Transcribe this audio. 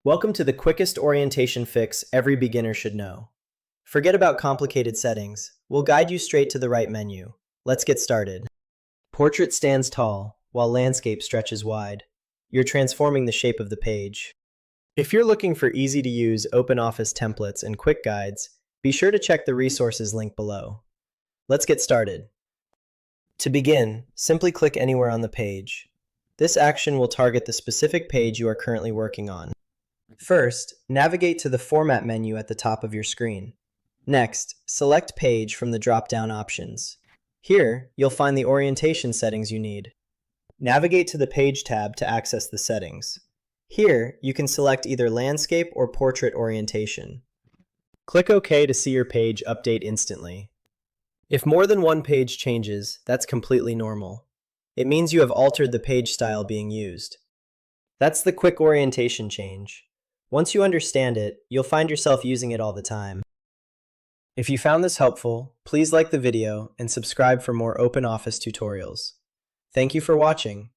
Welcome to the quickest orientation fix every beginner should know. Forget about complicated settings. We'll guide you straight to the right menu. Let's get started. Portrait stands tall, while landscape stretches wide. You're transforming the shape of the page. If you're looking for easy-to-use OpenOffice templates and quick guides, be sure to check the resources link below. Let's get started. To begin, simply click anywhere on the page. This action will target the specific page you are currently working on. First, navigate to the Format menu at the top of your screen. Next, select Page from the drop-down options. Here, you'll find the orientation settings you need. Navigate to the Page tab to access the settings. Here, you can select either Landscape or Portrait orientation. Click OK to see your page update instantly. If more than one page changes, that's completely normal. It means you have altered the page style being used. That's the quick orientation change. Once you understand it, you'll find yourself using it all the time. If you found this helpful, please like the video and subscribe for more OpenOffice tutorials. Thank you for watching.